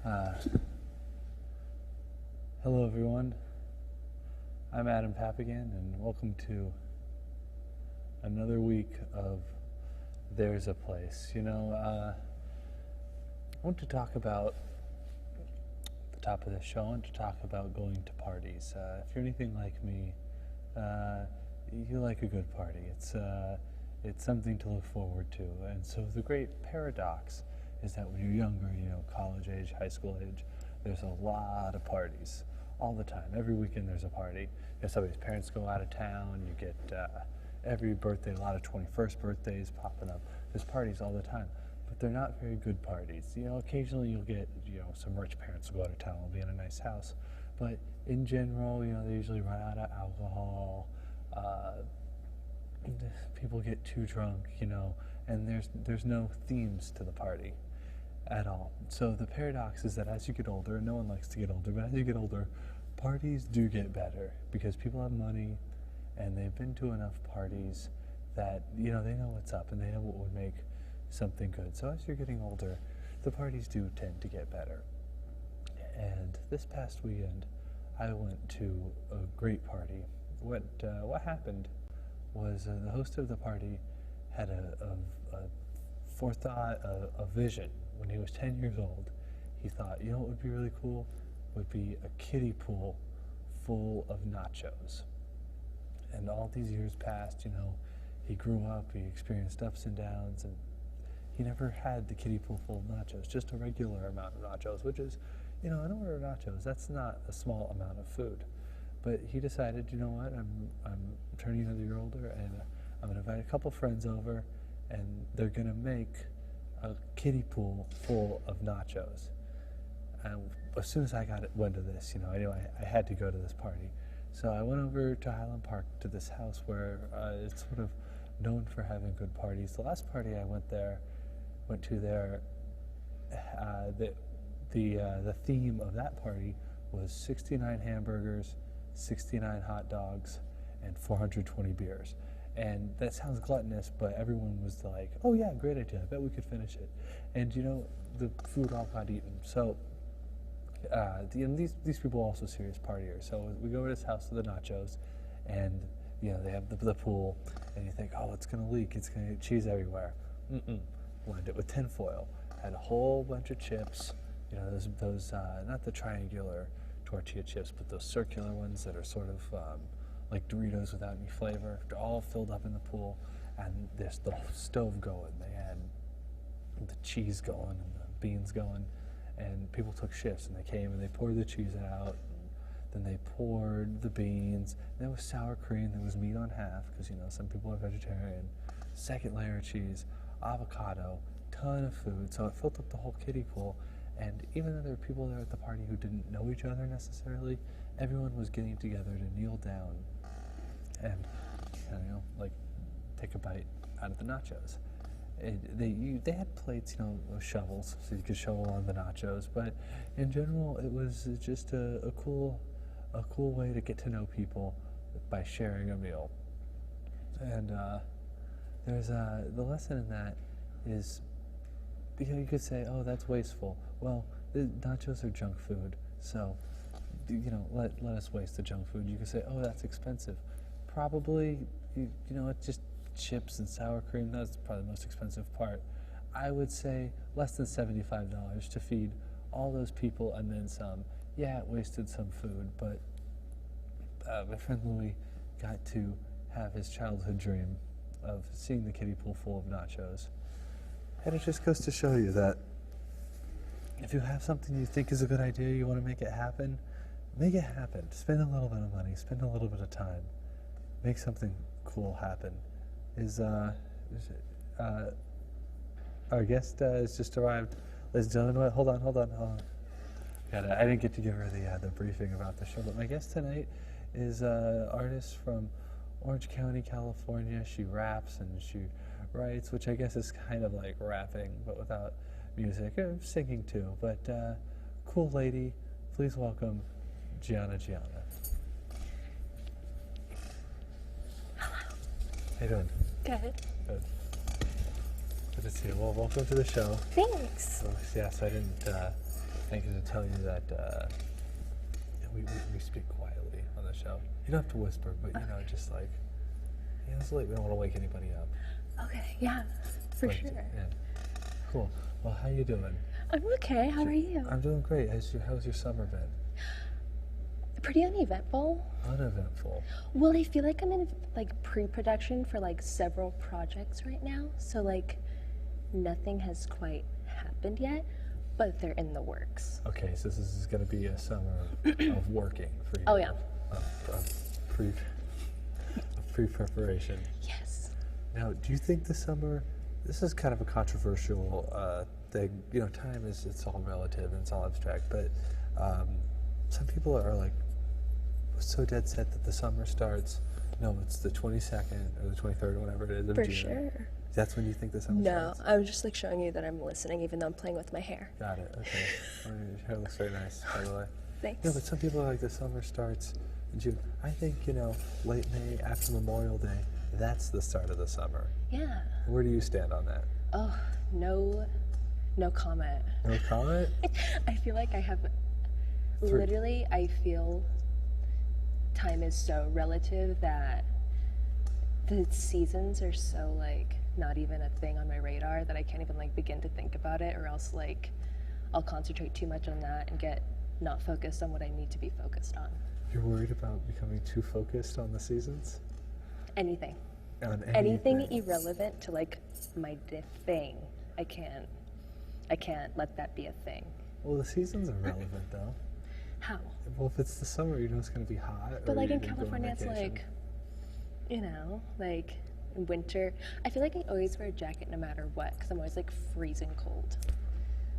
Uh, Hello everyone, I'm Papagan and welcome to another week of There's a Place. I want to talk about the top of the show. I want to talk about going to parties. If you're anything like me, you like a good party. It's something to look forward to. And so the great paradox is that when you're younger, college age, high school age, there's a lot of parties all the time. Every weekend there's a party. Somebody's parents go out of town. You get every birthday, a lot of 21st birthdays popping up. There's parties all the time, but they're not very good parties. Occasionally you'll get, some rich parents will go out of town, will be in a nice house, but in general, they usually run out of alcohol. People get too drunk, and there's no themes to the party at all. So the paradox is that as you get older, and no one likes to get older, but as you get older, parties do get better because people have money and they've been to enough parties that, they know what's up and they know what would make something good. So as you're getting older, the parties do tend to get better. And this past weekend, I went to a great party. What happened was the host of the party had a forethought, a vision. When he was 10 years old, he thought, what would be really cool would be a kiddie pool full of nachos. And all these years passed, he grew up, he experienced ups and downs, and he never had the kiddie pool full of nachos, just a regular amount of nachos, which is, an order of nachos, that's not a small amount of food. But he decided, what, I'm turning another year older, and I'm going to invite a couple friends over, and they're going to make a kiddie pool full of nachos. And as soon as I went to this, I knew I had to go to this party. So I went over to Highland Park to this house where it's sort of known for having good parties. The last party I went to there, the theme of that party was 69 hamburgers, 69 hot dogs, and 420 beers. And that sounds gluttonous, but everyone was like, oh yeah, great idea, I bet we could finish it. And the food all got eaten. So these people are also serious partiers. So we go to this house with the nachos, and they have the pool, and you think, oh, it's gonna leak, it's gonna get cheese everywhere. Lined it with tinfoil. Had a whole bunch of chips, those not the triangular tortilla chips, but those circular ones that are sort of like Doritos without any flavor. They're all filled up in the pool, and there's the stove going. They had the cheese going and the beans going, and people took shifts, and they came and they poured the cheese out, and then they poured the beans. And there was sour cream, there was meat on half, because some people are vegetarian. Second layer of cheese, avocado, ton of food. So it filled up the whole kiddie pool. And even though there were people there at the party who didn't know each other necessarily, everyone was getting together to kneel down and take a bite out of the nachos. They had plates, shovels, so you could shovel on the nachos. But in general, it was just a cool way to get to know people by sharing a meal. And there's the lesson in that is, you could say, oh, that's wasteful. Well, the nachos are junk food, so let us waste the junk food. You could say, oh, that's expensive. Probably, it's just chips and sour cream. That's probably the most expensive part. I would say less than $75 to feed all those people and then some. Yeah, it wasted some food, but my friend Louis got to have his childhood dream of seeing the kiddie pool full of nachos. And it just goes to show you that if you have something you think is a good idea, you want to make it happen, make it happen. Spend a little bit of money, spend a little bit of time, make something cool happen. Our guest has just arrived. Ladies and gentlemen, hold on. I didn't get to give her the briefing about the show, but my guest tonight is an artist from Orange County, California. She raps and she writes, which I guess is kind of like rapping, but without music. Singing too, but cool lady. Please welcome Gianna Gianna. Hello. How you doing? Good. Good. Good to see you. Well, welcome to the show. Thanks. So, yes, I didn't thank you to tell you that we speak quietly on the show. You don't have to whisper, but just like, it's late. We don't want to wake anybody up. Okay, yeah, for sure. Yeah. Cool. Well, how you doing? I'm okay. How are you? I'm doing great. How's your summer been? Pretty uneventful. Uneventful. Well, I feel like I'm in pre-production for several projects right now. So nothing has quite happened yet, but they're in the works. Okay, so this is going to be a summer of working for you. Oh yeah. Pre-preparation. Yes. Now, do you think this is kind of a controversial thing. Time it's all relative and it's all abstract, but some people are so dead set that the summer starts. No, it's the 22nd or the 23rd, whatever it is of June. For sure. That's when you think the summer starts? No, I'm just showing you that I'm listening, even though I'm playing with my hair. Got it. Okay. Your hair looks very nice, by the way. Thanks. No, but some people are like the summer starts in June. I think late May after Memorial Day. That's the start of the summer. Yeah. Where do you stand on that? Oh, no comment. No comment? I feel like I have, literally, I feel time is so relative that the seasons are so not even a thing on my radar that I can't even begin to think about it, or else I'll concentrate too much on that and get not focused on what I need to be focused on. You're worried about becoming too focused on the seasons? Anything. On anything irrelevant to my thing. I can't let that be a thing. Well, the seasons are relevant though. How? Well, if it's the summer, it's going to be hot. But in California, it's in winter. I feel like I always wear a jacket no matter what, because I'm always freezing cold.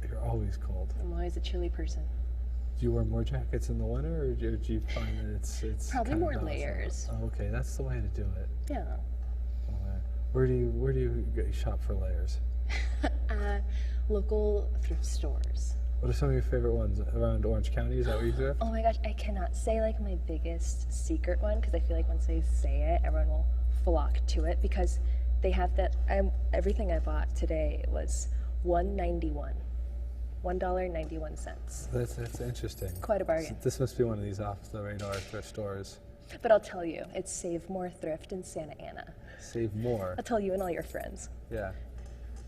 You're always cold. I'm always a chilly person. Do you wear more jackets in the winter, or do you find that it's probably more layers? Oh, okay, that's the way to do it. Yeah. Okay. Where do you shop for layers? Local thrift stores. What are some of your favorite ones around Orange County? Is that what you do? Oh my gosh, I cannot say my biggest secret one, because I feel like once I say it, everyone will flock to it, because they have that. Everything I bought today was $1.91. $1.91. That's interesting. Quite a bargain. This must be one of these off-the-radar thrift stores. But I'll tell you, it's Save More Thrift in Santa Ana. Save More? I'll tell you and all your friends. Yeah.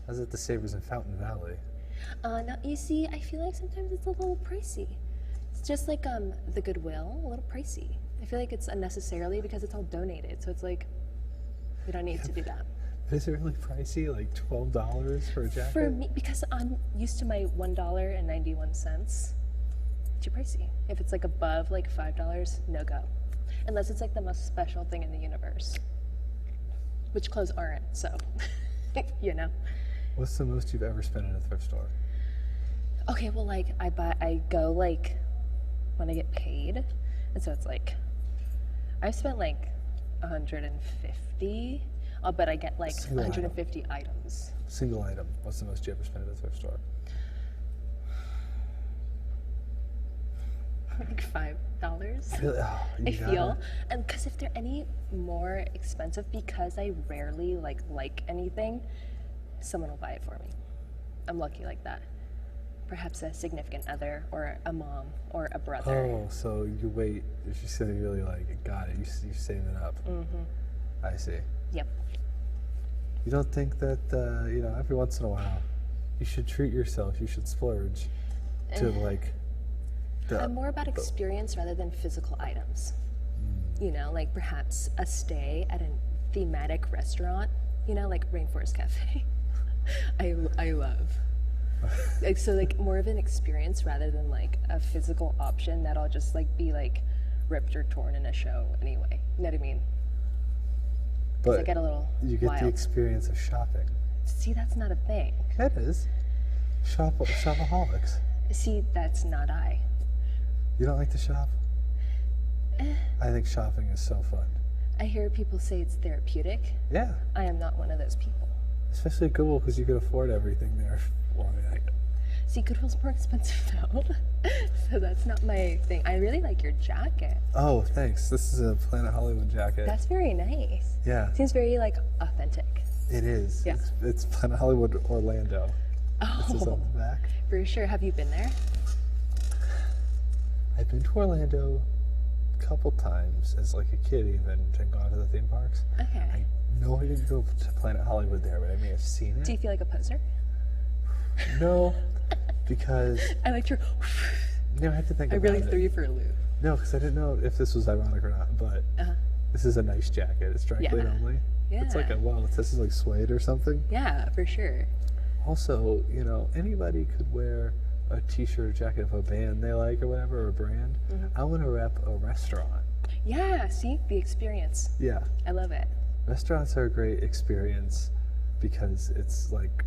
How's it the Savers in Fountain Valley? Now, you see, I feel like sometimes it's a little pricey. It's just the Goodwill, a little pricey. I feel like it's unnecessarily, because it's all donated, so it's we don't need to do that. Is it really pricey? $12 for a jacket? For me, because I'm used to my $1.91. Too pricey. If it's above $5, no go. Unless it's the most special thing in the universe, which clothes aren't. So, What's the most you've ever spent in a thrift store? Okay, well, I go when I get paid, and so it's I've spent 150. But I get 150 items. Single item. What's the most you ever spent at a thrift store? $5. Really? Oh, I feel, and because if they're any more expensive, because I rarely like anything, someone will buy it for me. I'm lucky like that. Perhaps a significant other, or a mom, or a brother. Oh, so you wait. If you say you really got it, you save it up. Mm-hmm. I see. Yep. You don't think that every once in a while, you should treat yourself. You should splurge to I'm more about experience rather than physical items. Perhaps a stay at a thematic restaurant. Rainforest Cafe. I love. So more of an experience rather than a physical option that'll just be ripped or torn in a show anyway. You know what I mean? But I get a little you get wild. the experience of shopping. See, that's not a thing. It is. Shopaholics. See, that's not I. You don't like to shop? I think shopping is so fun. I hear people say it's therapeutic. Yeah. I am not one of those people. Especially at Goodwill, because you could afford everything there. See, Goodwill's more expensive though, so that's not my thing. I really like your jacket. Oh, thanks. This is a Planet Hollywood jacket. That's very nice. Yeah. Seems very authentic. It is. Yeah. It's Planet Hollywood Orlando. Oh. This is on the back. For sure. Have you been there? I've been to Orlando a couple times as like a kid even, and gone to the theme parks. Okay. I know I didn't go to Planet Hollywood there, but I may have seen it. Do you feel like a poser? No, because I liked your. I had to think I about really it. threw you for a loop. No, because I didn't know if this was ironic or not, but this is a nice jacket. It's dry clean only. Yeah. It's like this is like suede or something. Yeah, for sure. Also, anybody could wear a t-shirt or jacket of a band they like or whatever, or a brand. I want to rep a restaurant. Yeah, see? The experience. Yeah. I love it. Restaurants are a great experience because it's like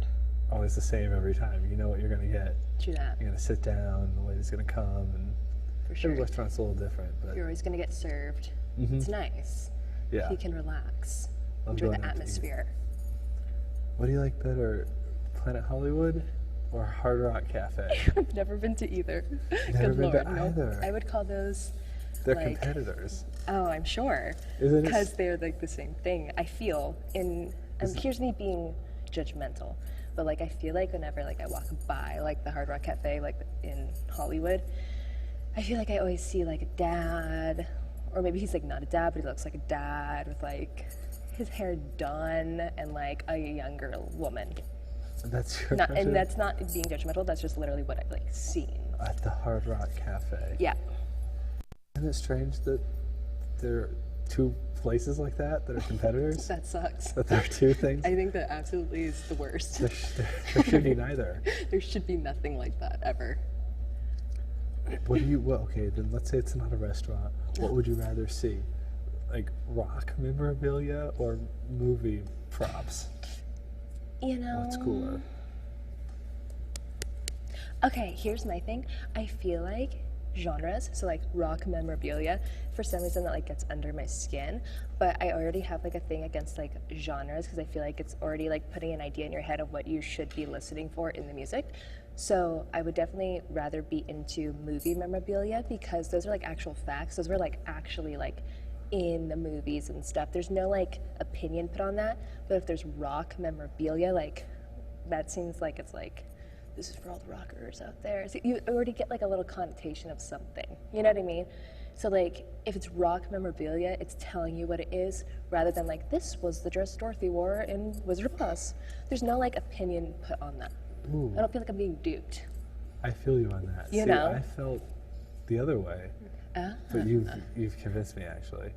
always the same every time. You know what you're going to get. True that. You're going to sit down, the waiter's going to come, and for sure. every restaurant's a little different. But you're always going to get served. It's nice. Yeah. You can relax. Love enjoy going the out to eat. atmosphere. What do you like better, Planet Hollywood or Hard Rock Cafe? I've never been to either. Never Good been Lord, to no. either. I would call those. They're competitors. Oh, I'm sure. Isn't it? Because they're like the same thing. I feel here's me being judgmental, but like I feel like whenever like I walk by like the Hard Rock Cafe like in Hollywood, I feel like I always see like a dad, or maybe he's like not a dad, but he looks like a dad with like his hair done and like a younger woman. That's your And that's not being judgmental. That's just literally what I've like seen at the Hard Rock Cafe. Yeah. Isn't it strange that there are two places like that are competitors? That sucks. That there are two things? I think that absolutely is the worst. There should be neither. There should be nothing like that ever. Okay, then let's say it's not a restaurant. What would you rather see? Like rock memorabilia or movie props? What's cooler? Okay, here's my thing. I feel like genres, so like rock memorabilia, for some reason that like gets under my skin, but I already have like a thing against like genres because I feel like it's already like putting an idea in your head of what you should be listening for in the music. So I would definitely rather be into movie memorabilia because those are like actual facts. Those were like actually like in the movies and stuff. There's no like opinion put on that, but if there's rock memorabilia, like that seems like it's like this is for all the rockers out there. So you already get like a little connotation of something. You know what I mean? So like if it's rock memorabilia, it's telling you what it is rather than like this was the dress Dorothy wore in Wizard of Oz. There's no like opinion put on that. Ooh. I don't feel like I'm being duped. I feel you on that. You know? I felt the other way. But you've convinced me actually.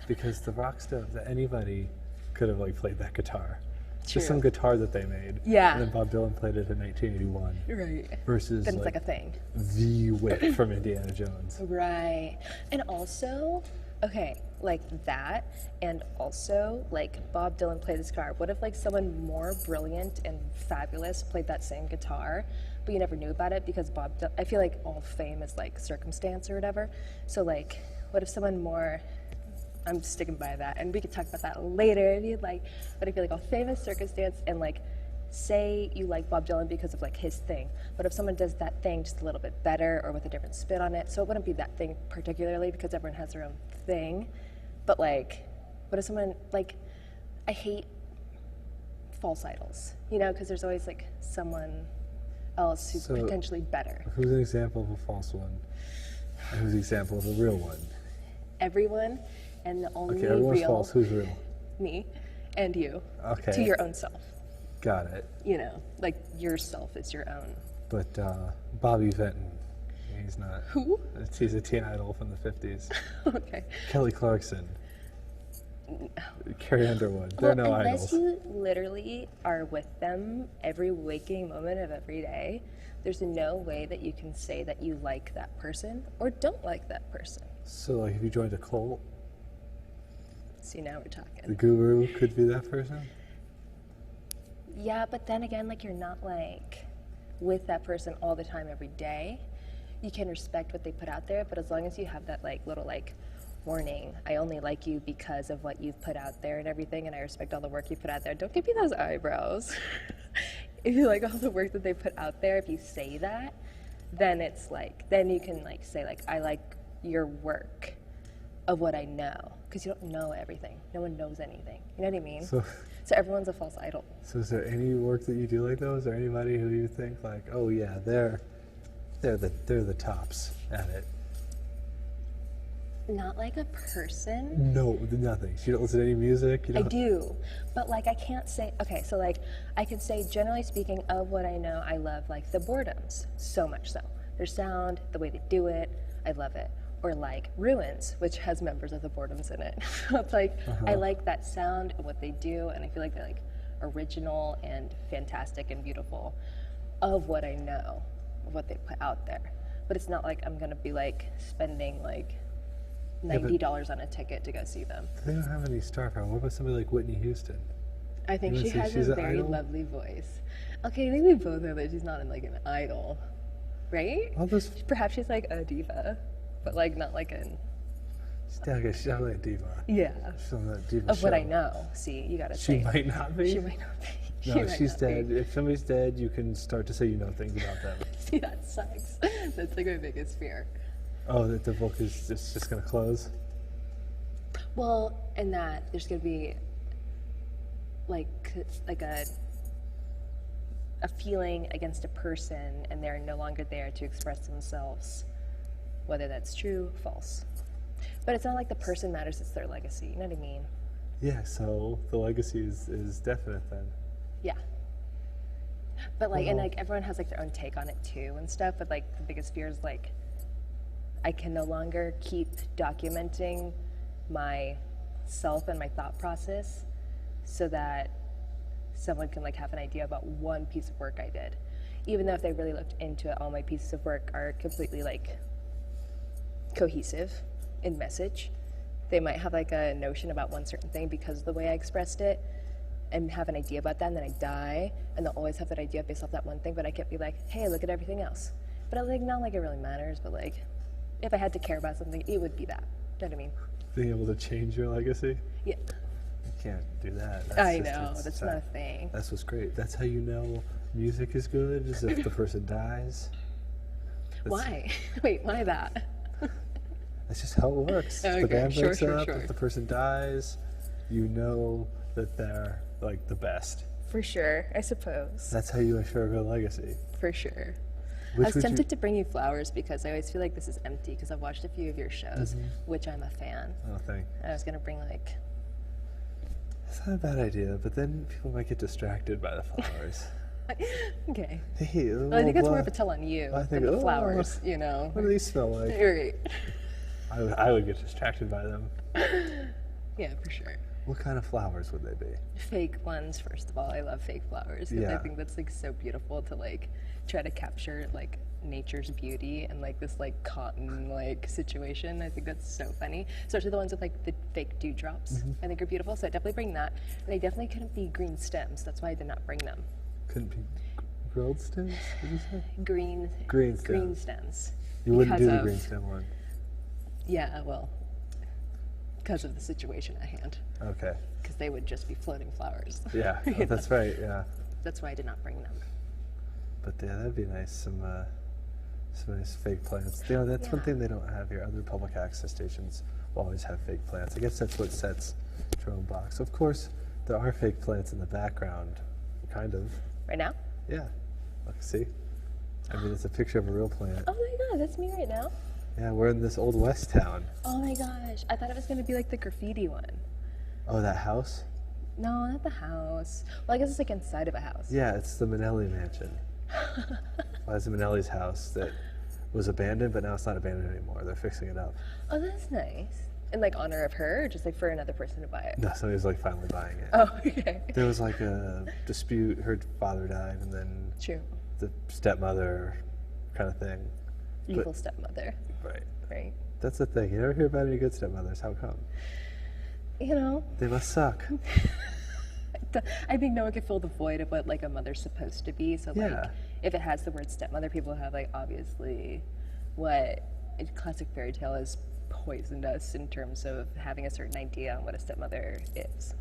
Because the rock stuff, that anybody could have like played that guitar. True. Just some guitar that they made. Yeah. And then Bob Dylan played it in 1981. Right. Versus then it's like a thing. The whip from Indiana Jones. Right. And also, okay, like that, and also like Bob Dylan played this guitar. What if like someone more brilliant and fabulous played that same guitar, but you never knew about it because I feel like all fame is like circumstance or whatever. So like, what if someone more, I'm sticking by that, and we could talk about that later if you'd like, but I feel like all famous circumstance and like, say you like Bob Dylan because of like his thing, but if someone does that thing just a little bit better or with a different spin on it, so it wouldn't be that thing particularly because everyone has their own thing, but like, what if someone, like, I hate false idols, you know, because there's always like someone else who's potentially better. Who's an example of a false one? And who's an example of a real one? Everyone, and the only okay, everyone's real, false. Who's real? Me and you. Okay. To your own self. Got it. You know, like yourself is your own. But Bobby Vinton, he's not. Who? He's a teen idol from the 50s. Okay. Kelly Clarkson. Carrie Underwood. They're no unless idols. you literally are with them every waking moment of every day, there's no way that you can say that you like that person or don't like that person. So, like, if you joined a cult, see, now we're talking. the guru could be that person? Yeah, but then again, like, you're not like with that person all the time every day. You can respect what they put out there, but as long as you have that like little like warning, I only like you because of what you've put out there and everything, and I respect all the work you put out there. Don't give me those eyebrows. If you like all the work that they put out there, if you say that, then it's like, then you can like say like, I like your work of what I know, because you don't know everything. No one knows anything. You know what I mean? So everyone's a false idol. So is there any work that you do like though? Is there anybody who you think like, oh yeah, they're the tops at it? Not like a person. No, nothing. You don't listen to any music? You I don't... do, but like I can't say, okay, so like I could say generally speaking of what I know, I love like the Boredoms, so much so. Their sound, the way they do it, I love it. Or like Ruins, which has members of the Boredoms in it. So it's like, I like that sound and what they do, and I feel like they're like original and fantastic and beautiful of what I know, of what they put out there. But it's not like I'm gonna be like spending like $90 on a ticket to go see them. They don't have any star power. What about somebody like Whitney Houston? I think she has a very lovely voice. Okay, I think we both know that she's not in like an idol, right? Perhaps she's like a diva, but like not like an... She's not like a diva. Yeah. She's on that diva of show. what I know. See, you gotta say. She might not be? She might not be. No, she's dead. If somebody's dead, you can start to say you know things about them. See, that sucks. That's like my biggest fear. Oh, that the book is just going to close? Well, and that there's going to be like a feeling against a person, and they're no longer there to express themselves, whether that's true, false. But it's not like the person matters, it's their legacy, you know what I mean? Yeah, so the legacy is definite then. Yeah. But like, and like everyone has like their own take on it too and stuff, but like the biggest fear is like, I can no longer keep documenting myself and my thought process so that someone can like have an idea about one piece of work I did. Even though if they really looked into it, all my pieces of work are completely like cohesive in message. They might have like a notion about one certain thing because of the way I expressed it and have an idea about that, and then I die and they'll always have that idea based off that one thing, but I can't be like, hey, look at everything else. But I like, not like it really matters, but like, if I had to care about something, it would be that. You know what I mean? Being able to change your legacy? Yeah. You can't do that. I know, that's not a thing. That's what's great. That's how you know music is good, is if the person dies. Why? Wait, why that? That's just how it works. Okay, The band breaks up, sure. if the person dies, you know that they're like the best. For sure, I suppose. That's how you ensure a good legacy. For sure. I was tempted to bring you flowers because I always feel like this is empty because I've watched a few of your shows, which I'm a fan. Oh, thanks. And I was going to bring like... It's not a bad idea, but then people might get distracted by the flowers. Okay. Hey, well, I think that's more of a tell on you than the flowers, you know. What do these smell like? Right. I would get distracted by them. Yeah, for sure. What kind of flowers would they be? Fake ones, first of all. I love fake flowers because I think that's like so beautiful to like try to capture like nature's beauty and like this like cotton like situation. I think that's so funny, especially the ones with like the fake dewdrops. I think are beautiful, so I definitely bring that. And they definitely couldn't be green stems. That's why I did not bring them. Couldn't be grilled stems? What did you say? Green stems. Green stems. You wouldn't do the green stem one. Yeah, well, because of the situation at hand. Okay. Because they would just be floating flowers. Yeah, oh, that's right. Yeah. That's why I did not bring them. But yeah, that'd be nice. Some nice fake plants. You know, that's one thing they don't have here. Other public access stations will always have fake plants. I guess that's what sets Jerome Box. Of course, there are fake plants in the background, kind of. Right now? Yeah. Look, see? I mean, it's a picture of a real plant. Oh my god, that's me right now? Yeah, we're in this old West town. Oh my gosh, I thought it was going to be like the graffiti one. Oh, that house? No, not the house. Well, I guess it's like inside of a house. Yeah, it's the Minnelli mansion. Well, it's Minnelli's house that was abandoned, but now it's not abandoned anymore. They're fixing it up. Oh, that's nice. In like honor of her, or just like for another person to buy it? No, somebody's like finally buying it. Oh, okay. There was like a dispute. Her father died, and then the stepmother kind of thing. Evil stepmother. Right. Right. That's the thing. You never hear about any good stepmothers. How come? You know. They must suck. I think no one can fill the void of what like a mother's supposed to be. So like, if it has the word stepmother, people have like obviously what a classic fairy tale has poisoned us in terms of having a certain idea on what a stepmother is.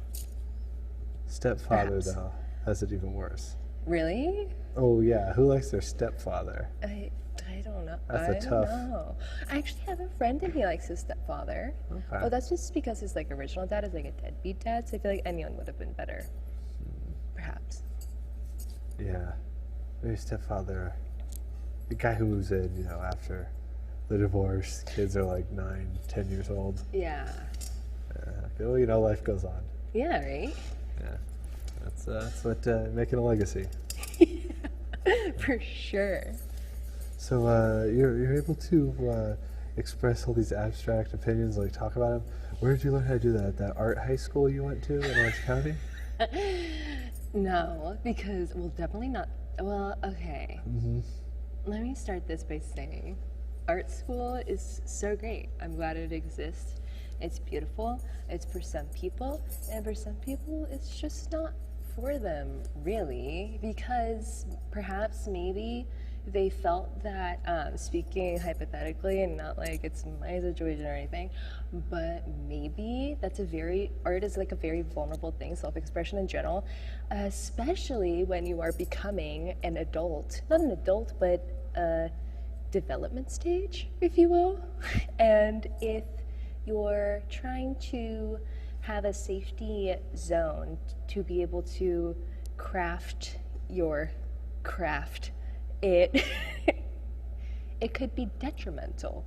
Stepfather though has it even worse. Really? Oh yeah. Who likes their stepfather? I don't know. That's tough. I don't know. I actually have a friend and he likes his stepfather. Okay. Oh, that's just because his like original dad is like a deadbeat dad, so I feel like anyone would have been better. Perhaps. Yeah. Maybe stepfather, the guy who moves in, you know, after the divorce, kids are like 9, 10 years old. Yeah. Well, you know, life goes on. Yeah, right? Yeah. That's what making a legacy. For sure. So you're able to express all these abstract opinions, like talk about them. Where did you learn how to do that? At that art high school you went to in Orange County? No, because, well, definitely not. Well, okay. Mm-hmm. Let me start this by saying art school is so great. I'm glad it exists. It's beautiful. It's for some people, and for some people, it's just not for them, really, because perhaps maybe they felt that, speaking hypothetically, and not like it's my situation or anything, but maybe art is like a very vulnerable thing, self-expression in general, especially when you are becoming an adult, not an adult, but a development stage, if you will, and if you're trying to have a safety zone to be able to craft your craft, it could be detrimental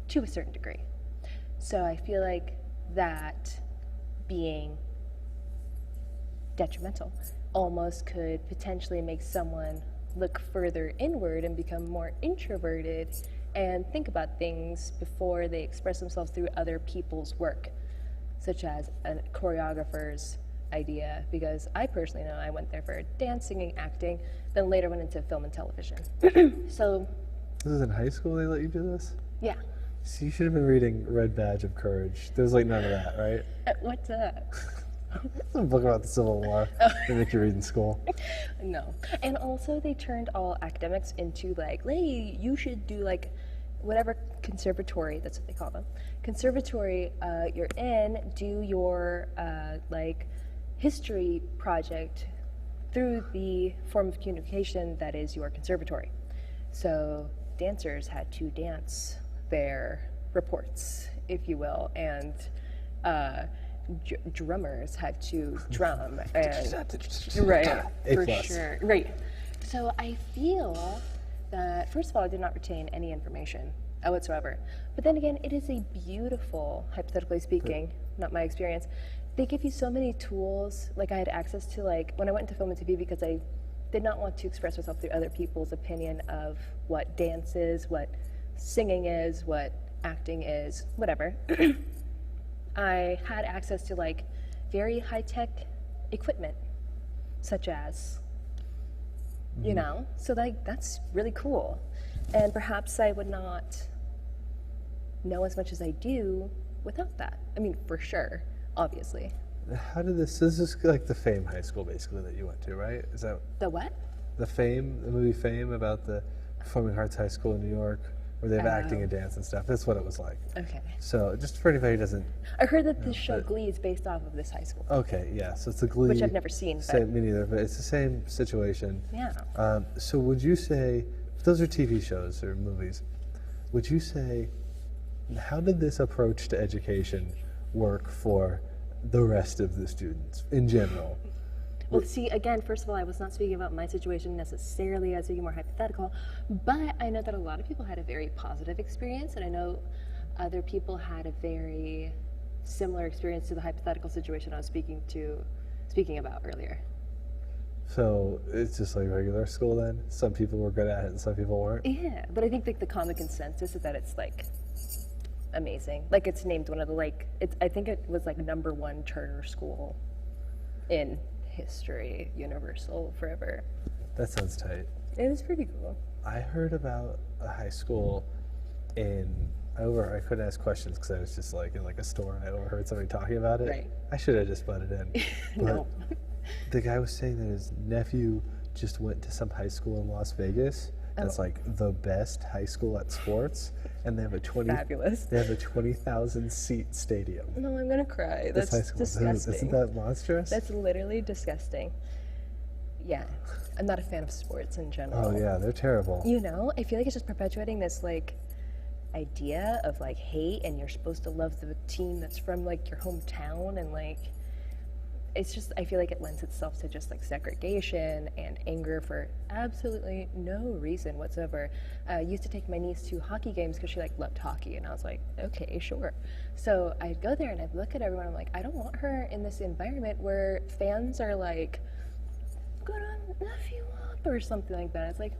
to a certain degree. So I feel like that being detrimental almost could potentially make someone look further inward and become more introverted and think about things before they express themselves through other people's work, such as a choreographer's idea, because I personally know I went there for dance, singing, acting, then later went into film and television. So this is in high school they let you do this? Yeah. So you should have been reading Red Badge of Courage. There's like none of that, right? What's that? It's a book about the Civil War they make you read in school. No. And also they turned all academics into like, hey, you should do like whatever conservatory, that's what they call them, conservatory you're in, do your like history project through the form of communication that is your conservatory. So dancers had to dance their reports, if you will, and drummers had to drum, and right, for sure, right. So I feel that, first of all, I did not retain any information whatsoever. But then again, it is a beautiful, hypothetically speaking, not my experience. They give you so many tools. Like I had access to, like, when I went into film and TV, because I did not want to express myself through other people's opinion of what dance is, what singing is, what acting is, whatever. I had access to like very high-tech equipment, such as, you know, so like that's really cool. And perhaps I would not know as much as I do without that. I mean, for sure, obviously. How did this is like the Fame high school basically that you went to, right? Is that the what? The Fame, the movie Fame about the Performing Arts High School in New York, where they have acting and dance and stuff. That's what it was like. Okay. So just for anybody who doesn't... I heard that the show Glee is based off of this high school. Okay, yeah. So it's a Glee... Which I've never seen. Me neither, but it's the same situation. Yeah. So would you say, those are TV shows or movies, would you say, how did this approach to education work for the rest of the students in general? Well, see, again, first of all, I was not speaking about my situation necessarily. I was speaking more hypothetical, but I know that a lot of people had a very positive experience, and I know other people had a very similar experience to the hypothetical situation I was speaking about earlier. So it's just like regular school then? Some people were good at it and some people weren't? Yeah, but I think like the common consensus is that it's like amazing. Like it's named one of the I think it was like #1 charter school in history, universal, forever. That sounds tight. It was pretty cool. I heard about a high school I couldn't ask questions because I was just like in like a store and I overheard somebody talking about it. Right. I should have just butted in. No. The guy was saying that his nephew just went to some high school in Las Vegas. That's like the best high school at sports, and they have a Fabulous. They have a 20,000 seat stadium. No, I'm gonna cry. That's high school. disgusting. Isn't that monstrous? That's literally disgusting. Yeah, I'm not a fan of sports in general. Oh yeah, they're terrible. You know, I feel like it's just perpetuating this like idea of like hate, and you're supposed to love the team that's from like your hometown, and like it's just, I feel like it lends itself to just like segregation and anger for absolutely no reason whatsoever. I used to take my niece to hockey games because she like loved hockey, and I was like, okay, sure. So I'd go there and I'd look at everyone, I'm like, I don't want her in this environment where fans are like, gonna F you up or something like that. It's like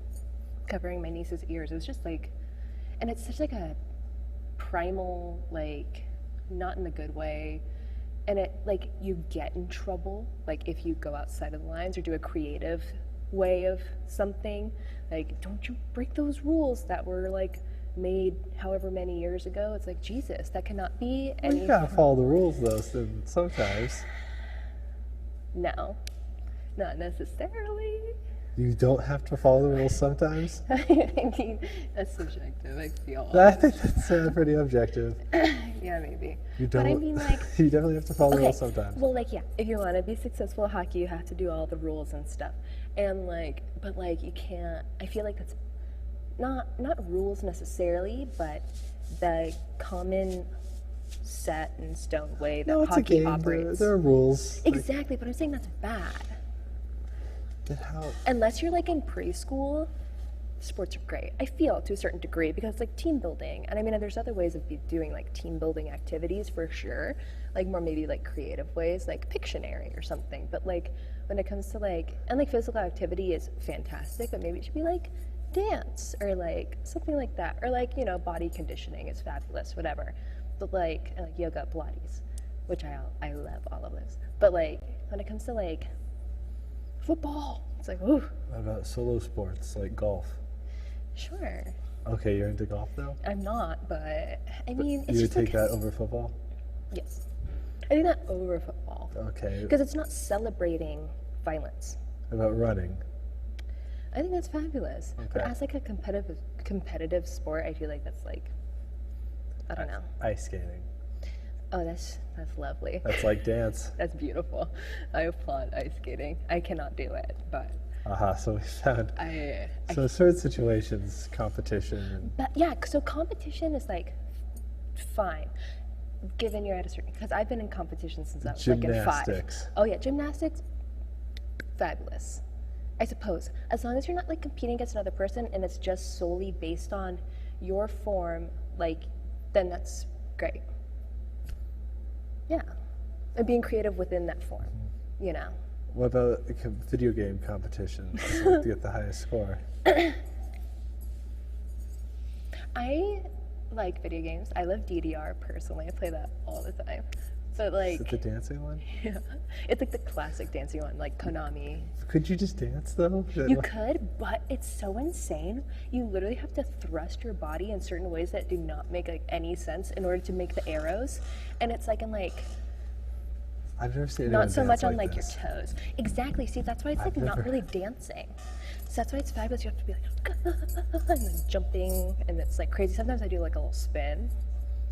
covering my niece's ears. It was just like, and it's such like a primal, like, not in the good way. And it, like, you get in trouble, like, if you go outside of the lines or do a creative way of something. Like, don't you break those rules that were, like, made however many years ago. It's like, Jesus, that cannot be any... Well, you gotta follow the rules, though, sometimes. No, not necessarily. You don't have to follow the rules sometimes? I mean, that's subjective, I feel. I think that's pretty objective. Yeah, maybe. You don't, but I mean, like... you definitely have to follow the rules sometimes. Well, like, yeah, if you want to be successful at hockey, you have to do all the rules and stuff. And, like, but, like, you can't... I feel like that's not rules necessarily, but the common set in stone way that hockey operates. There are rules. Exactly, but I'm saying that's bad. Unless you're like in preschool, sports are great. I feel to a certain degree because it's like team building. And I mean, there's other ways of doing like team building activities for sure. Like more maybe like creative ways, like Pictionary or something. But like when it comes to like, and like physical activity is fantastic, but maybe it should be like dance or like something like that. Or like, you know, body conditioning is fabulous, whatever. But like yoga, Pilates, which I love all of those. But like when it comes to like football, it's like, ooh. What about solo sports like golf? Sure. Okay, you're into golf though? I'm not, but I mean, it's just. You would take that over football? Yes. I think that over football. Okay. Because it's not celebrating violence. What about running? I think that's fabulous. Okay. But as like a competitive sport, I feel like that's like, I don't know. Ice skating. Oh, that's lovely. That's like dance. That's beautiful. I applaud ice skating. I cannot do it, but... So we found... So certain situations, competition... But yeah, so competition is like, fine, given you're at a certain... Because I've been in competition since I was like in 5. Oh yeah, gymnastics, fabulous. I suppose. As long as you're not like competing against another person and it's just solely based on your form, like, then that's great. Yeah, and being creative within that form, you know. What about video game competitions to get the highest score? I like video games. I love DDR personally. I play that all the time. But like, is it the dancing one? Yeah, it's like the classic dancing one, like Konami. Could you just dance though? You could, but it's so insane. You literally have to thrust your body in certain ways that do not make like any sense in order to make the arrows, and it's like in like. I've never seen not so much like on like this. Your toes. Exactly. See, that's why it's like not really dancing. So that's why it's fabulous. You have to be like and then jumping, and it's like crazy. Sometimes I do like a little spin.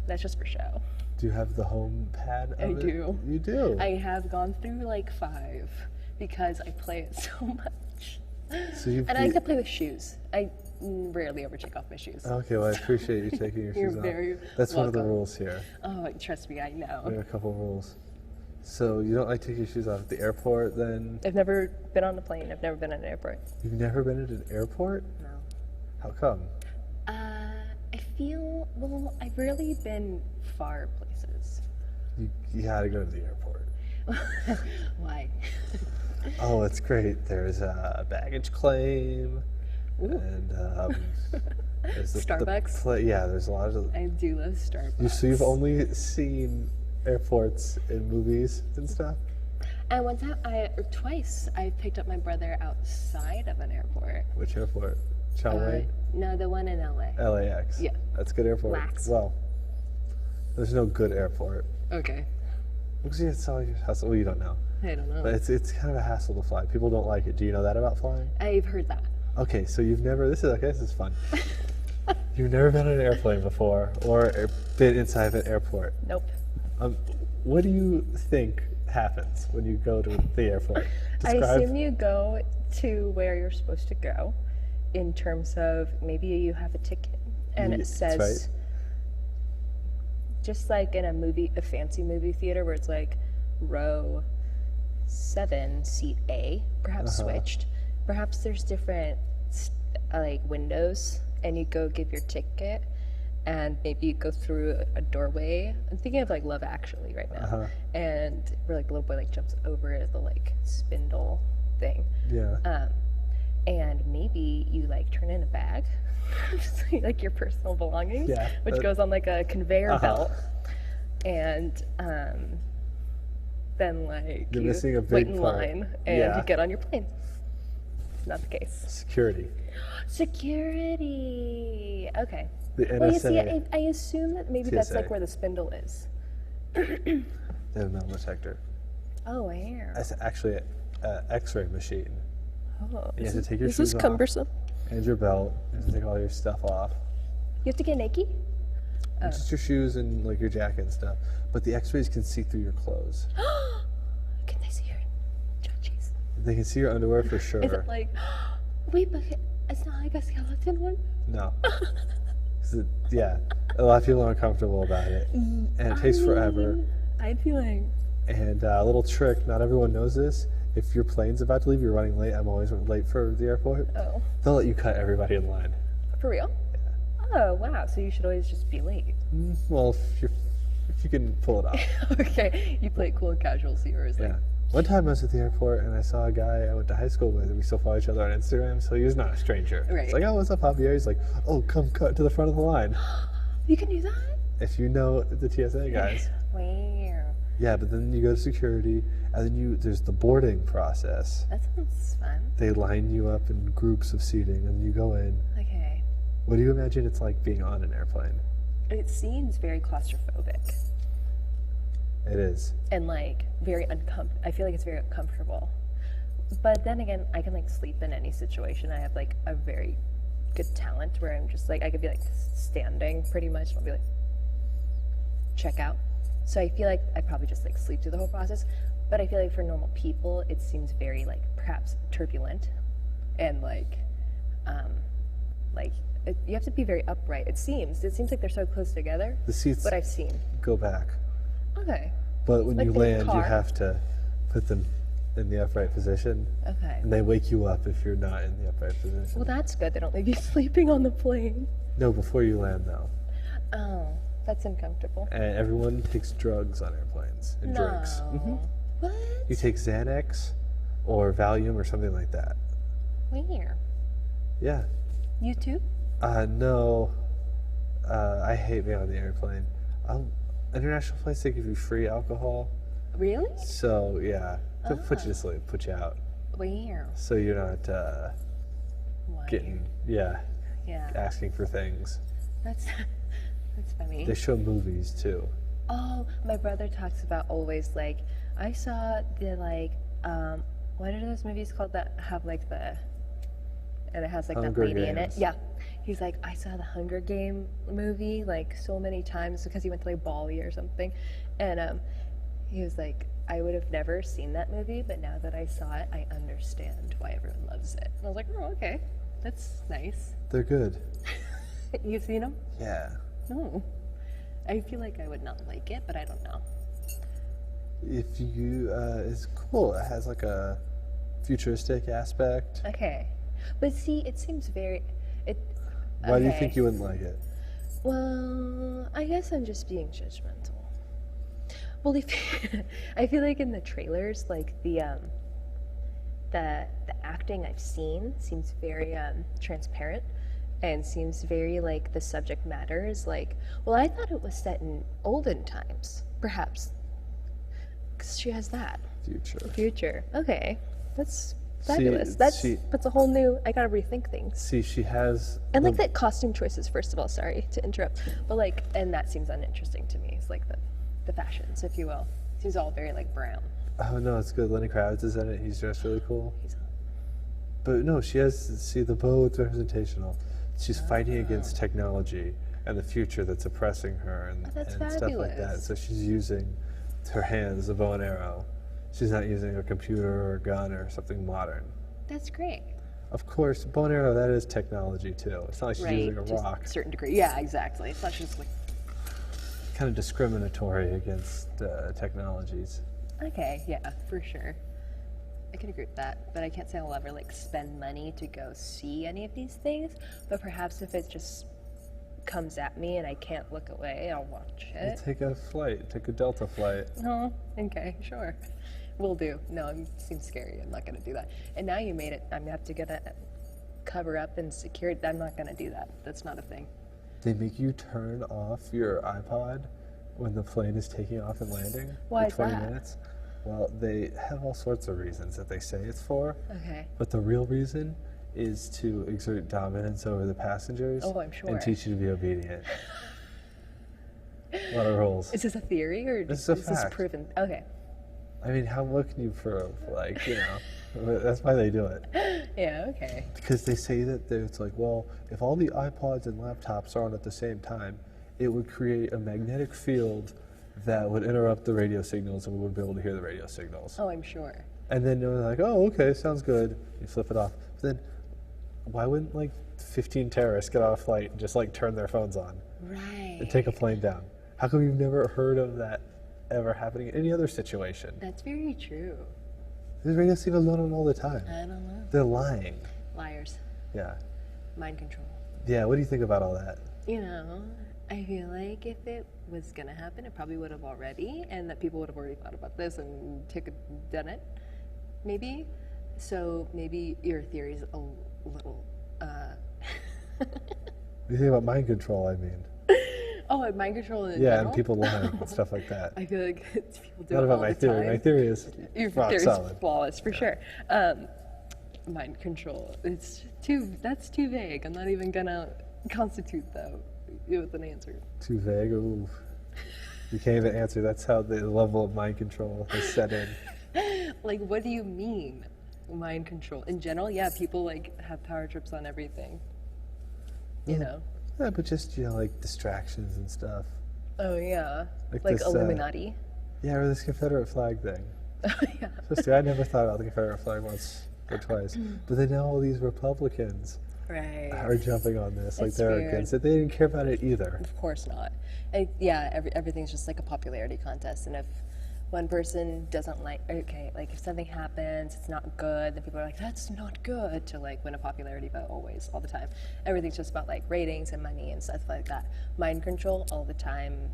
That's just for show. Do you have the home pad? I do. You do? I have gone through like 5 because I play it so much. So and I like to play with shoes. I rarely ever take off my shoes. Okay, well I appreciate you taking your shoes off. That's welcome. One of the rules here. Oh, trust me, I know. We have a couple rules. So you don't like taking your shoes off at the airport then? I've never been on a plane. I've never been at an airport. You've never been at an airport? No. How come? I feel, well, I've rarely been far places. You gotta go to the airport. Why? Oh, it's great. There's a baggage claim. Ooh. And there's Starbucks? Yeah, there's a lot of... I do love Starbucks. So you've only seen airports in movies and stuff? And one time, twice, I picked up my brother outside of an airport. Which airport? Chow Wang? No, the one in LA. LAX. Yeah. That's a good airport. LAX. Well, there's no good airport. Okay. Because it's always a hassle. Well, you don't know. I don't know. But it's kind of a hassle to fly. People don't like it. Do you know that about flying? I've heard that. Okay, so you've never. This is fun. You've never been on an airplane before, or been inside of an airport. Nope. What do you think happens when you go to the airport? I assume you go to where you're supposed to go, in terms of maybe you have a ticket and it says, right. Just like in a fancy movie theater where it's like row 7, seat A, perhaps switched. Perhaps there's different like windows, and you go give your ticket, and maybe you go through a doorway. I'm thinking of like Love Actually right now, and where like the little boy like jumps over the like spindle thing. Yeah. And maybe you like turn in a bag, like your personal belongings, which goes on like a conveyor belt, and then like you're missing a big wait in part. line and you get on your plane. Not the case. Security. Okay. The NSA. Well, you see, I assume that maybe that's TSA. like where the spindle is. They have a metal detector. Oh, where? It's actually an X-ray machine. Oh, You have to take your is shoes this off. cumbersome? And your belt. You have to take all your stuff off. You have to get naked? Just your shoes and like your jacket and stuff. But the X-rays can see through your clothes. Can they see your judges? They can see your underwear for sure. Is it like, wait, but it's not like a skeleton one? No. 'Cause yeah, a lot of people are uncomfortable about it, and it takes forever. I'd be like, And a little trick, not everyone knows this. If your plane's about to leave, you're running late. I'm always late for the airport. oh, They'll let you cut everybody in line. for real? Oh, wow. So you should always just be late. Well, if you can pull it off. Okay, you play it cool and casual, so yours like, Yeah. One time I was at the airport and I saw a guy I went to high school with, and we still follow each other on Instagram, so he was not a stranger. Right. It's like, oh, what's up, Javier? He's like, oh, come cut to the front of the line. you can do that? If you know the TSA guys. Wow. Yeah, but then you go to security, and then there's the boarding process. That sounds fun. They line you up in groups of seating, and you go in. Okay. What do you imagine it's like being on an airplane? It seems very claustrophobic It is. and like very I feel like it's very uncomfortable. But then again, I can like sleep in any situation. I have like a very good talent where I'm just like, I could be like standing pretty much, and I'll be like, check out. So I feel like I probably just like sleep through the whole process. But I feel like for normal people, it seems very like perhaps turbulent and like you have to be very upright. It seems like they're so close together. The seats What I've seen. go back. Okay. But when Like you the land, you car? have to put them in the upright position. Okay. And they wake you up if you're not in the upright position. Well, that's good. They don't leave you sleeping on the plane. No, before you land, though. Oh, that's uncomfortable. And everyone takes drugs on airplanes and drinks. What? You take Xanax or Valium or something like that. Where? Yeah. You too? No. I hate being on the airplane. International flights, they give you free alcohol. Really? So, yeah. To put you to sleep, put you out. Where? So you're not Why? getting, Yeah. asking for things. That's funny. They show movies, too. Oh, my brother talks about always like, I saw the like, what are those movies called that have like and it has like Hunger that lady in it? Games. Yeah. He's like, I saw the Hunger Game movie like so many times because he went to like Bali or something. And he was like, I would have never seen that movie, but now that I saw it, I understand why everyone loves it. And I was like, oh, okay. That's nice. They're good. You've seen them? Yeah. No. I feel like I would not like it, but I don't know. If you, it's cool. It has like a futuristic aspect. Okay. But see, it seems very... Why do you okay. think you wouldn't like it? Well, I guess I'm just being judgmental. Well, I feel like in the trailers, like the acting I've seen seems very transparent and seems very like the subject matter is like, well, I thought it was set in olden times, perhaps. Because she has that. Future. Okay. That's fabulous. That's a whole new, I gotta rethink things. See, she has... And like that costume choices, first of all, sorry to interrupt, but like, and that seems uninteresting to me. It's like the fashions, if you will. Seems all very like brown. Oh, no, it's good. Lenny Kravitz is in it. He's dressed really cool. He's But no, she has, see, the bow, it's representational. She's fighting against technology and the future that's oppressing her and stuff like that. fabulous. So she's using her hands, a bow and arrow. She's not using a computer or a gun or something modern. That's great. Of course, bow and arrow, that is technology too. It's not like she's using a to rock. a certain degree. Yeah, exactly. It's not just like, Kind of discriminatory against technologies. okay, yeah, for sure. I can agree with that, but I can't say I'll ever like spend money to go see any of these things. But perhaps if it just comes at me and I can't look away, I'll watch it. Take a flight. Take a Delta flight. Oh, okay, sure. Will do. No, it seems scary. I'm not going to do that. And now you made it. I'm going to have to get a cover up and secure it. I'm not going to do that. That's not a thing. They make you turn off your iPod when the plane is taking off and landing Why for 20 is that? minutes. Well, they have all sorts of reasons that they say it's for. Okay. But the real reason is to exert dominance over the passengers. Oh, I'm sure. And teach you to be obedient. A lot of rules. Is this a theory or This is a this fact. proven? Okay. I mean, what can you prove? Like, you know, that's why they do it. Yeah, okay. Because they say that it's like, well, if all the iPods and laptops are on at the same time, it would create a magnetic field that would interrupt the radio signals and we wouldn't be able to hear the radio signals. Oh, I'm sure. And then they're like, oh, okay, sounds good. You flip it off. But then why wouldn't like 15 terrorists get on a flight and just like turn their phones on Right. and take a plane down? How come you've never heard of that ever happening in any other situation? That's very true. These radio signals going on all the time. I don't know. They're lying. Liars. Yeah. Mind control. Yeah, what do you think about all that? You know, I feel like if it was going to happen, it probably would have already, and that people would have already thought about this and done it, maybe. So maybe your theory's a little, What do you think about mind control, I mean? Oh, and mind control in Yeah, general? and people lying and stuff like that. I feel like people do Not it about all my the theory. time. My theory is Your rock theory's solid. flawless, for sure. Mind control, that's too vague. I'm not even gonna constitute that with an answer. Too vague? Ooh. You can't even answer. That's how the level of mind control is set in. Like, what do you mean, mind control? In general, yeah, people like have power trips on everything. You know? Yeah, but just, you know, like distractions and stuff. Oh yeah, Like like this, Illuminati. Yeah, or this Confederate flag thing. Yeah. Especially, I never thought about the Confederate flag once or twice. But then now all these Republicans Right. are jumping on this. Like It's they're weird. against it. They didn't care about it either. Of course not. Yeah, everything's just like a popularity contest, and if one person doesn't like, okay, like if something happens, it's not good, then people are like, that's not good, to like win a popularity vote always, all the time. Everything's just about like ratings and money and stuff like that. Mind control all the time,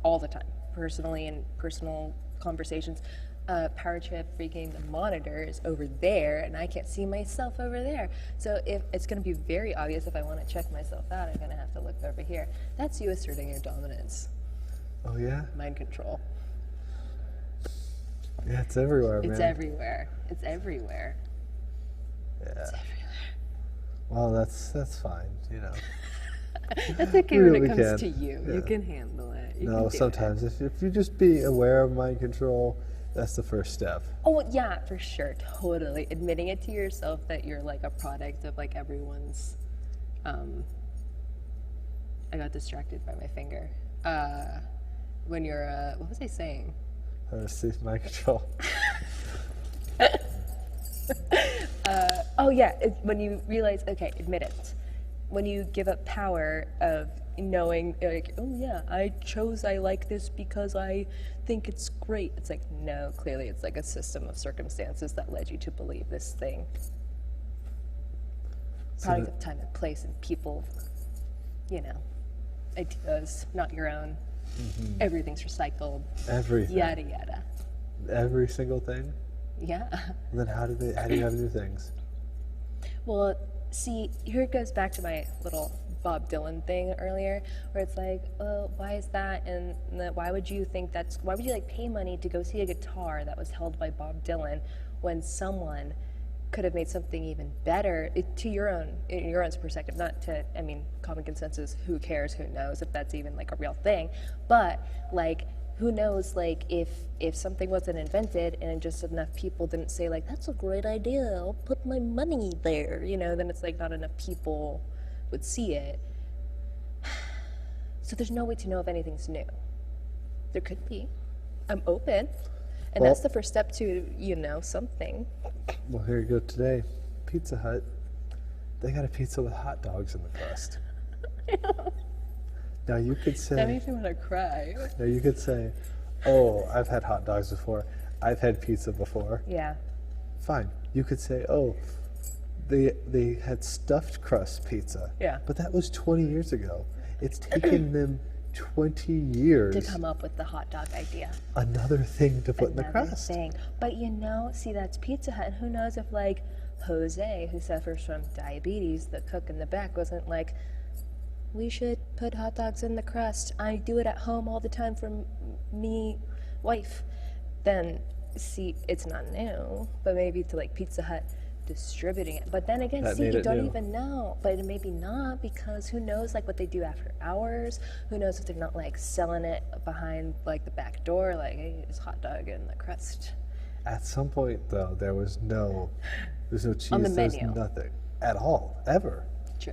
all the time, personally and personal conversations. Power trip freaking the monitor is over there and I can't see myself over there. So if it's going to be very obvious if I want to check myself out, I'm going to have to look over here. That's you asserting your dominance. Oh, yeah? Mind control. Yeah, it's everywhere, man. It's everywhere. It's everywhere. Yeah. It's everywhere. Well, that's fine, you know. That's okay We when it really comes can. to you. Yeah. You can handle it. You No, can do sometimes if you just be aware of mind control, that's the first step. It. Oh yeah, for sure, totally. Admitting it to yourself that you're like a product of like everyone's. I got distracted by my finger. When you're, what was I saying? Mind control. Oh yeah, when you realize, okay, admit it. When you give up power of knowing, like, oh yeah, I like this because I think it's great. It's like, no, clearly it's like a system of circumstances that led you to believe this thing. Product of time and place and people, you know, ideas, not your own. Mm-hmm. Everything's recycled. Everything. Yada yada. Every single thing? Yeah. And then how do you have new things? Well, see, here it goes back to my little Bob Dylan thing earlier, where it's like, oh, why is that? And why would you like pay money to go see a guitar that was held by Bob Dylan when someone could have made something even better in your own perspective, not to, I mean, common consensus, who cares, who knows if that's even like a real thing, but like, who knows, like, if something wasn't invented and just enough people didn't say, like, that's a great idea, I'll put my money there, you know, then it's like not enough people would see it. So there's no way to know if anything's new. There could be. I'm open. And Well, that's the first step to, you know, something. Well, here you go today. Pizza Hut. They got a pizza with hot dogs in the crust. Now you could say. That makes me want to cry. Now you could say, "Oh, I've had hot dogs before. I've had pizza before." Yeah. fine. You could say, oh, they had stuffed crust pizza. Yeah. But that was 20 years ago. It's taken them 20 years to come up with the hot dog idea. Another thing to put in the Another crust. thing. But you know, see, that's Pizza Hut. And who knows if, like, Jose, who suffers from diabetes, the cook in the back, wasn't like, we should put hot dogs in the crust. I do it at home all the time for me, wife. Then, see, it's not new, but maybe to, like, Pizza Hut distributing it. But then again, That see, made you it don't new. even know. But it maybe not, because who knows, like, what they do after hours? Who knows if they're not, like, selling it behind, like, the back door, like, hey, it's hot dog in the crust. At some point, though, there's no cheese, On the there's menu. nothing at all, ever. True.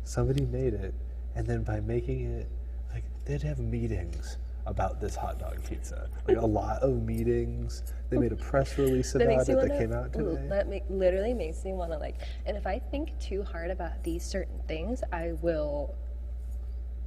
Somebody made it, and then by making it, like, they'd have meetings about this hot dog pizza. Like, a lot of meetings. They made a press release about it that came out today. That literally makes me want to, like, and if I think too hard about these certain things, I will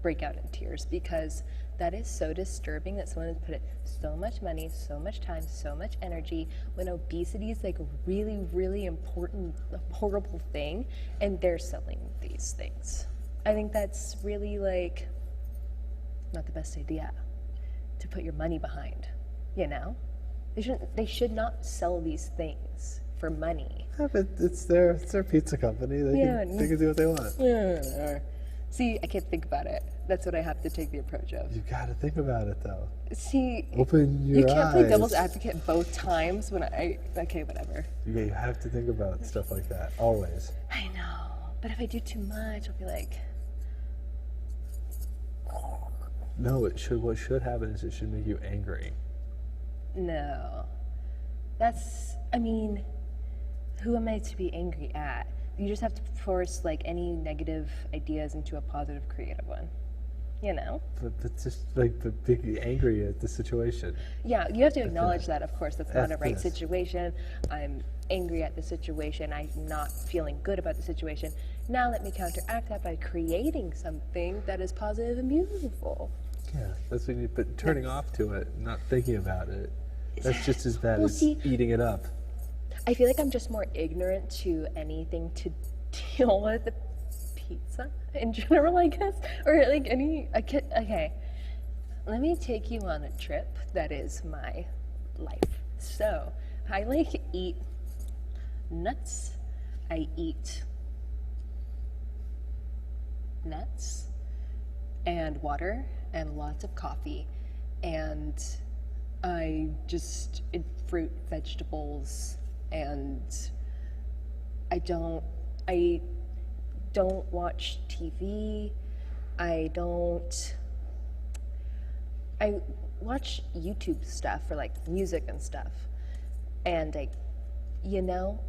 break out in tears, because that is so disturbing that someone has put it so much money, so much time, so much energy, when obesity is, like, a really, really important, horrible thing, and they're selling these things. I think that's really, like, not the best idea to put your money behind, you know? They should not sell these things for money. Yeah, but it's their pizza company. They can do what they want. Yeah. See, I can't think about it. That's what I have to take the approach of. You got to think about it, though. See, Open your you can't play eyes. devil's advocate both times when okay, whatever. Yeah, you have to think about stuff like that, always. I know, but if I do too much, I'll be like, No, what should happen is it should make you angry. no. I mean, who am I to be angry at? You just have to force, like, any negative ideas into a positive, creative one. You know? But just, like, be angry at the situation. Yeah, you have to acknowledge that, of course, that's not a right Yes. situation. I'm angry at the situation. I'm not feeling good about the situation. Now let me counteract that by creating something that is positive and beautiful. Yeah, that's what you need. But turning off to it, not thinking about it, that's just as bad Well, as see, eating it up. I feel like I'm just more ignorant to anything to deal with the pizza in general, I guess. Or, like, okay, let me take you on a trip that is my life. So, I, like, eat nuts. I eat nuts and water and lots of coffee, and I just eat fruit, vegetables, and I don't watch TV. I watch YouTube stuff for, like, music and stuff, and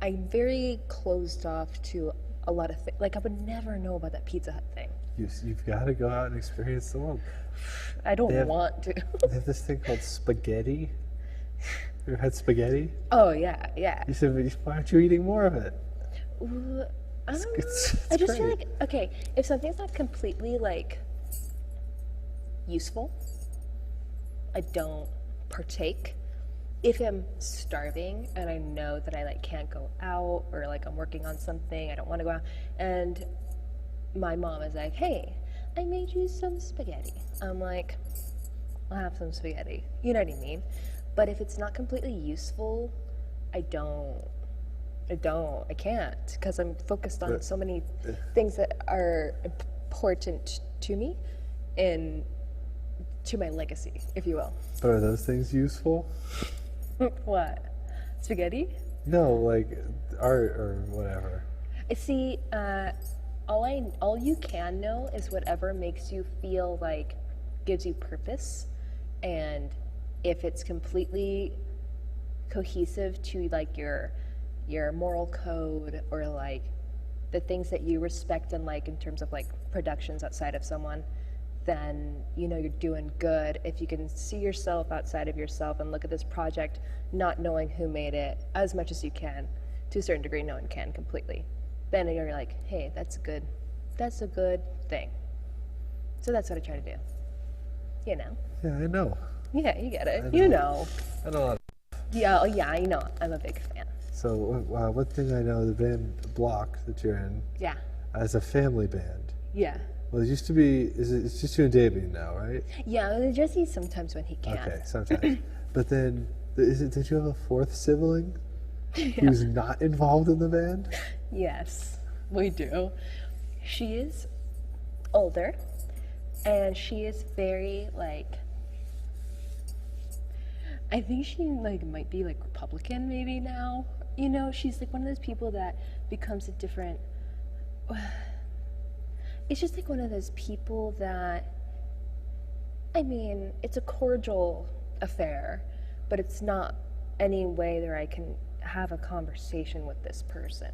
I'm very closed off to a lot of things. Like, I would never know about that Pizza Hut thing. You've got to go out and experience the world. I don't want to. They have this thing called spaghetti. You ever had spaghetti? Oh, yeah. You said, why aren't you eating more of it? I don't know. It's I just feel great. like, okay, if something's not completely, like, useful, I don't partake. If I'm starving and I know that I, like, can't go out, or, like, I'm working on something, I don't want to go out, and my mom is like, hey, I made you some spaghetti. I'm like, I'll have some spaghetti. You know what I mean? But if it's not completely useful, I can't, because I'm focused on so many things that are important to me and to my legacy, if you will. But are those things useful? What? Spaghetti? No, like art or whatever. See, all you can know is whatever makes you feel like gives you purpose, and if it's completely cohesive to, like, your moral code, or, like, the things that you respect and like in terms of, like, productions outside of someone, then you're doing good. If you can see yourself outside of yourself and look at this project not knowing who made it as much as you can, to a certain degree no one can completely, then you're like, hey, that's a good thing. So that's what I try to do. Yeah, I know. Yeah, you get it. I know. You know. I know a lot. Yeah, I know. I'm a big fan. So one thing I know, the band BLOK that you're in, Yeah. as a family band. Yeah. Well, it used to be. It's just you and Damien now, right? Yeah, Jesse sometimes when he can. Okay, sometimes. But then, did you have a fourth sibling who's not involved in the band? Yes, we do. She is older, and she is very I think she might be Republican maybe now. She's one of those people that becomes a different. It's just one of those people that, I mean, it's a cordial affair, but it's not any way that I can have a conversation with this person.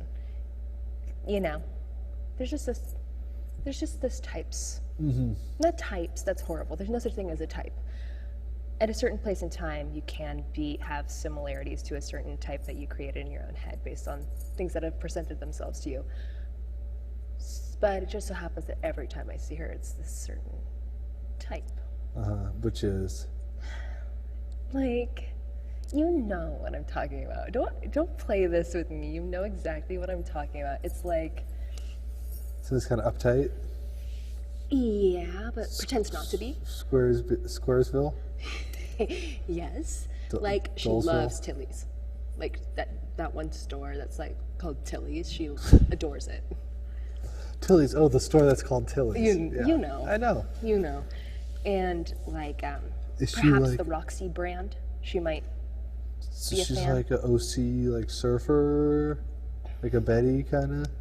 There's just this types. Mm-hmm. Not types, that's horrible. There's no such thing as a type. At a certain place in time, you can have similarities to a certain type that you created in your own head based on things that have presented themselves to you. But it just so happens that every time I see her, it's this certain type. Which is? You know what I'm talking about. Don't play this with me. You know exactly what I'm talking about. It's So it's kind of uptight? Yeah, but pretends not to be. Squaresville? Yes. She Dolesville? loves Tilly's. That one store that's called Tilly's. She adores it. Tilly's. Oh, the store that's called Tilly's. You know. I know. You know. And Is she perhaps the Roxy brand. She might be a she's fan. like a OC surfer, like a Betty kind of.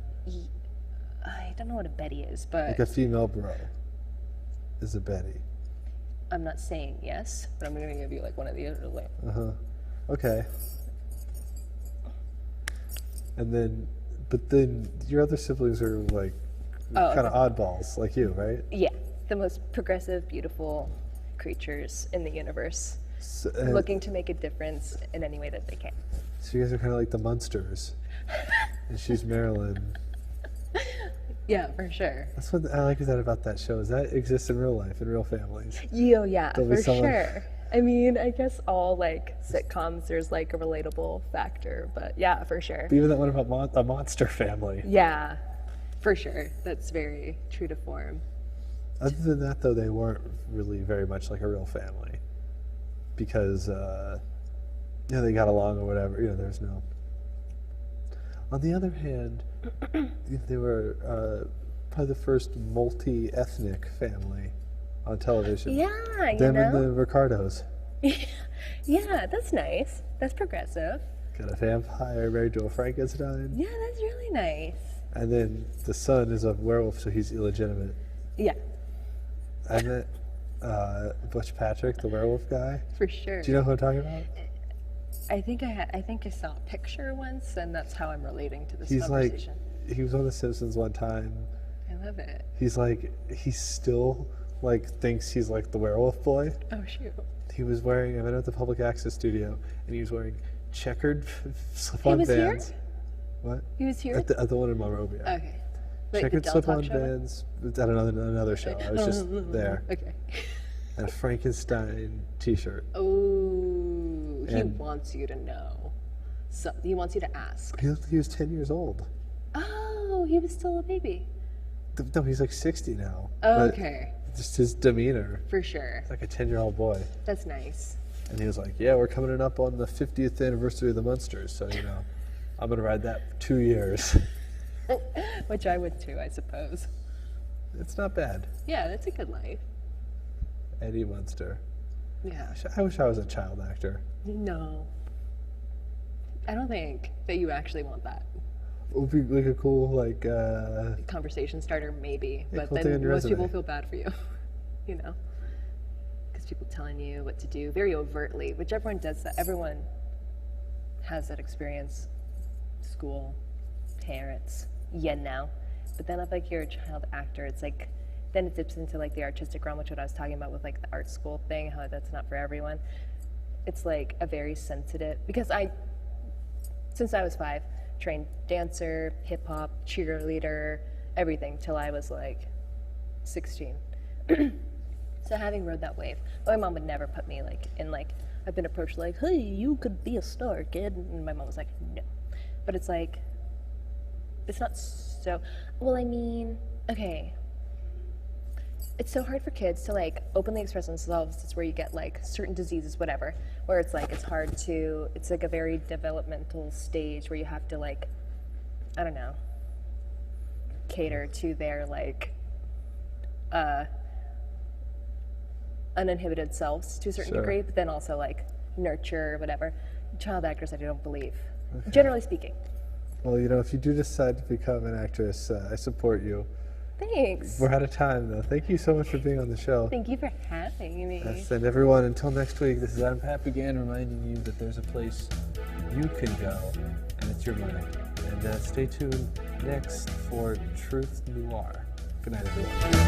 I don't know what a Betty is, but Like a female bro is a Betty. I'm not saying yes, but I'm gonna give you one of the other. Okay. But then your other siblings are kind of oddballs, like you, right? Yeah, the most progressive, beautiful creatures in the universe, looking to make a difference in any way that they can. So you guys are kind of like the Munsters, and she's Marilyn. Yeah, for sure. That's what I like about that show, is that exists in real life, in real families. Yeah, There'll be for someone- sure. I mean, I guess all sitcoms, there's a relatable factor, but yeah, for sure. But even that one about a monster family. Yeah, for sure. That's very true to form. Other than that, though, they weren't really very much like a real family, because they got along or whatever. There's no. On the other hand, they were probably the first multi-ethnic family on television. Yeah, Them and the Ricardos. Yeah, that's nice. That's progressive. Got a vampire married to a Frankenstein. Yeah, that's really nice. And then the son is a werewolf, so he's illegitimate. Yeah, I met Butch Patrick, the werewolf guy. for sure. Do you know who I'm talking about? I think I saw a picture once, and that's how I'm relating to this He's conversation. he was on The Simpsons one time. I love it. He still thinks he's the werewolf boy. Oh shoot. He was wearing, I met him at the public access studio, and he was wearing checkered slip-on was here? bands. What? He was here. At the one in Monrovia. Okay. Checkered the Del Talk slip-on show? bands at another show. I was just there. Okay. And a Frankenstein t-shirt. Oh, he And- wants you to know. So he wants you to ask. He looked like he was 10 years old. Oh, he was still a baby. No, he's 60 now. Oh, But okay, just his demeanor, for sure. like a 10-year-old boy. That's nice. And he was like, yeah, we're coming up on the 50th anniversary of the Munsters, so, I'm going to ride that for 2 years. Which I would too, I suppose. It's not bad. Yeah, that's a good life. Eddie Munster. Yeah. I wish I was a child actor. No. I don't think that you actually want that. It would be like a cool, Conversation starter, maybe. Yeah, But cool thing then on your most people resume. feel bad for you. Because people telling you what to do very overtly, which everyone does that. Everyone has that experience. School, parents, But then if you're a child actor, it's then it dips into the artistic realm, which what I was talking about with the art school thing, how that's not for everyone. It's a very sensitive, because since I was 5, trained dancer, hip hop, cheerleader, everything till I was 16. So having rode that wave, my mom would never put me in I've been approached hey, you could be a star, kid, and my mom was like, no. but it's like, it's not so, well, I mean, okay. It's so hard for kids to like openly express themselves. It's where you get like certain diseases, whatever, where it's like, it's hard to, it's like a very developmental stage where you have to like, I don't know, cater to their like, uninhibited selves to a certain degree, but then also like nurture, whatever. Child actors, I don't believe, generally speaking. Well, you know, if you do decide to become an actress, I support you. Thanks. We're out of time, though. Thank you so much for being on the show. Thank you for having me. Yes, and everyone, until next week, this is Papagan reminding you that there's a place you can go, and it's your mind. And stay tuned next for Truth Noir. Good night, everyone.